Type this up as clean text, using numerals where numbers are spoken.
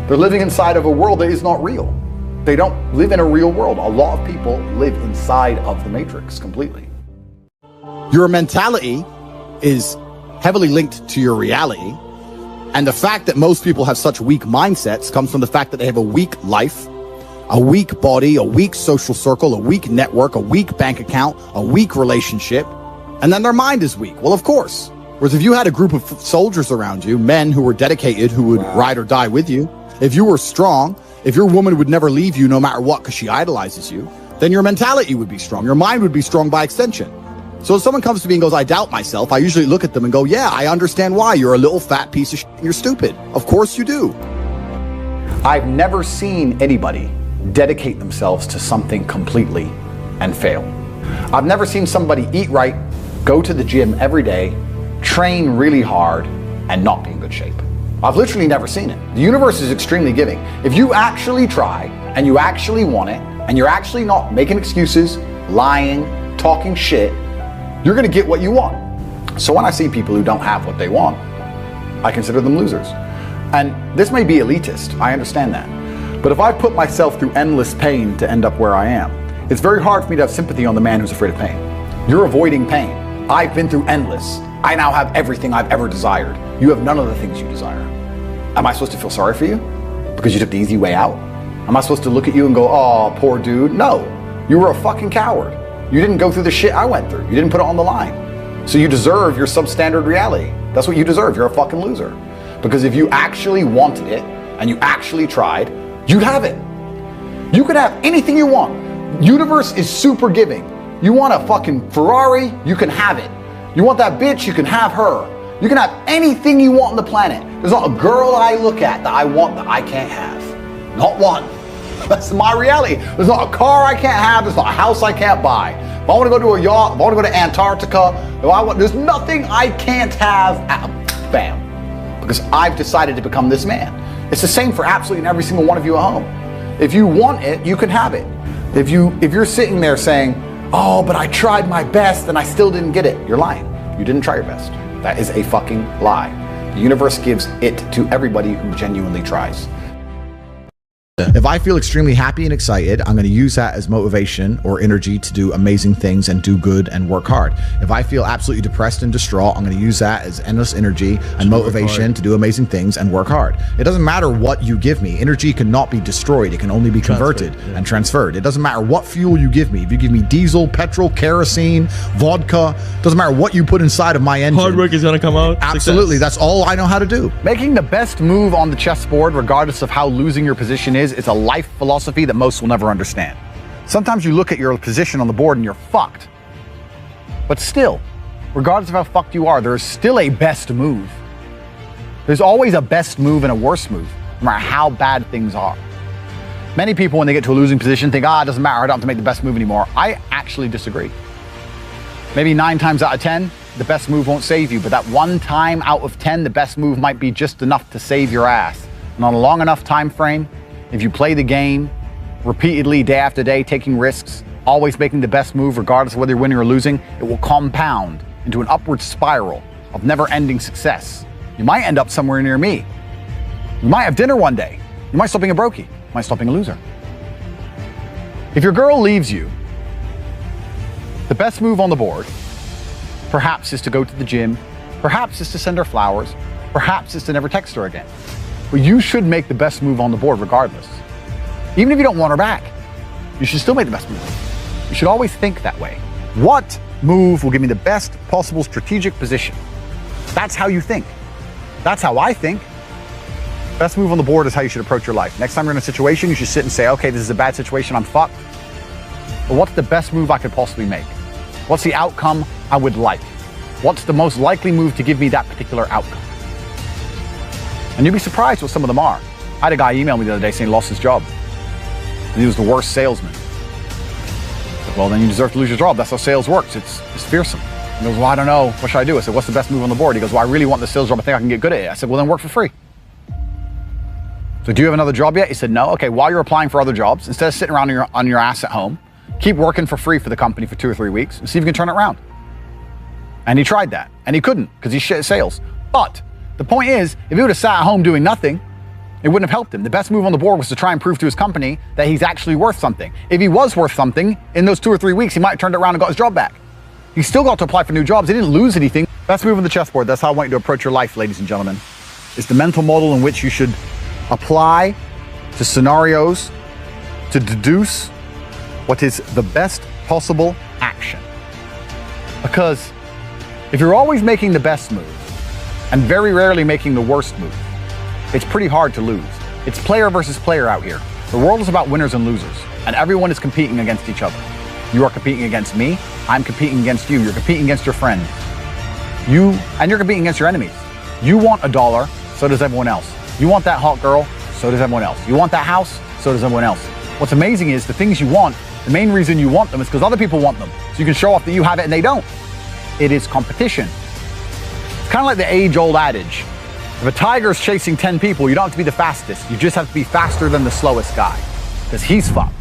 They're living inside of a world that is not real. They don't live in a real world. A lot of people live inside of the matrix completely. Your mentality is heavily linked to your reality. And the fact that most people have such weak mindsets comes from the fact that they have a weak life, a weak body, a weak social circle, a weak network, a weak bank account, a weak relationship, and then their mind is weak. Well, of course. Whereas if you had a group of soldiers around you, men who were dedicated, who would ride or die with you, if you were strong, if your woman would never leave you no matter what because she idolizes you, then your mentality would be strong. Your mind would be strong by extension. So if someone comes to me and goes, I doubt myself, I usually look at them and go, yeah, I understand why. You're a little fat piece of shit and you're stupid. Of course you do. I've never seen anybody dedicate themselves to something completely and fail. I've never seen somebody eat right, go to the gym every day, train really hard, and not be in good shape. I've literally never seen it. The universe is extremely giving. If you actually try and you actually want it, and you're actually not making excuses, lying, talking shit, you're gonna get what you want. So when I see people who don't have what they want, I consider them losers. And this may be elitist, I understand that. But if I put myself through endless pain to end up where I am, it's very hard for me to have sympathy on the man who's afraid of pain. You're avoiding pain. I've been through endless. I now have everything I've ever desired. You have none of the things you desire. Am I supposed to feel sorry for you because you took the easy way out? Am I supposed to look at you and go, oh, poor dude? No, you were a fucking coward. You didn't go through the shit I went through. You didn't put it on the line. So you deserve your substandard reality. That's what you deserve. You're a fucking loser. Because if you actually wanted it and you actually tried, you'd have it. You could have anything you want. Universe is super giving. You want a fucking Ferrari, you can have it. You want that bitch, you can have her. You can have anything you want on the planet. There's not a girl that I look at that I want that I can't have. Not one. That's my reality. There's not a car I can't have. There's not a house I can't buy. If I want to go to a yacht, if I want to go to Antarctica, there's nothing I can't have. Bam. Because I've decided to become this man. It's the same for absolutely every single one of you at home. If you want it, you can have it. If you're sitting there saying, oh, but I tried my best and I still didn't get it, you're lying. You didn't try your best. That is a fucking lie. The universe gives it to everybody who genuinely tries. If I feel extremely happy and excited, I'm going to use that as motivation or energy to do amazing things and do good and work hard. If I feel absolutely depressed and distraught, I'm going to use that as endless energy and motivation to do amazing things and work hard. It doesn't matter what you give me. Energy cannot be destroyed. It can only be converted and transferred. It doesn't matter what fuel you give me. If you give me diesel, petrol, kerosene, vodka, doesn't matter what you put inside of my engine. Hard work is going to come out. Absolutely. Success. That's all I know how to do. Making the best move on the chessboard, regardless of how losing your position is, it's a life philosophy that most will never understand. Sometimes you look at your position on the board and you're fucked. But still, regardless of how fucked you are, there's still a best move. There's always a best move and a worse move, no matter how bad things are. Many people, when they get to a losing position, think, it doesn't matter, I don't have to make the best move anymore. I actually disagree. Maybe 9 times out of 10, the best move won't save you, but that 1 time out of 10, the best move might be just enough to save your ass. And on a long enough time frame, if you play the game repeatedly, day after day, taking risks, always making the best move, regardless of whether you're winning or losing, it will compound into an upward spiral of never-ending success. You might end up somewhere near me. You might have dinner one day. You might stop being a brokey. You might stop being a loser. If your girl leaves you, the best move on the board, perhaps is to go to the gym, perhaps is to send her flowers, perhaps is to never text her again. But you should make the best move on the board regardless. Even if you don't want her back, you should still make the best move. You should always think that way. What move will give me the best possible strategic position? That's how you think. That's how I think. Best move on the board is how you should approach your life. Next time you're in a situation, you should sit and say, okay, this is a bad situation, I'm fucked. But what's the best move I could possibly make? What's the outcome I would like? What's the most likely move to give me that particular outcome? And you'd be surprised what some of them are. I had a guy email me the other day saying he lost his job. And he was the worst salesman. I said, well, then you deserve to lose your job. That's how sales works. It's fearsome. He goes, well, I don't know. What should I do? I said, what's the best move on the board? He goes, well, I really want the sales job. I think I can get good at it. I said, well, then work for free. So do you have another job yet? He said, no. Okay, while you're applying for other jobs, instead of sitting around on your ass at home, keep working for free for the company for 2 or 3 weeks and see if you can turn it around. And he tried that. And he couldn't because he's shit at sales. But the point is, if he would have sat at home doing nothing, It wouldn't have helped him. The best move on the board was to try and prove to his company that he's actually worth something. If he was worth something, in those 2 or 3 weeks, he might have turned it around and got his job back. He still got to apply for new jobs. He didn't lose anything. Best move on the chessboard. That's how I want you to approach your life, ladies and gentlemen. It's the mental model in which you should apply to scenarios to deduce what is the best possible action. Because if you're always making the best move and very rarely making the worst move, it's pretty hard to lose. It's player versus player out here. The world is about winners and losers, and everyone is competing against each other. You are competing against me, I'm competing against you, you're competing against your friend. You're competing against your enemies. You want $1, so does everyone else. You want that hot girl, so does everyone else. You want that house, so does everyone else. What's amazing is the things you want, the main reason you want them is because other people want them. So you can show off that you have it and they don't. It is competition. It's kind of like the age-old adage. If a tiger's chasing 10 people, you don't have to be the fastest. You just have to be faster than the slowest guy, because he's fucked.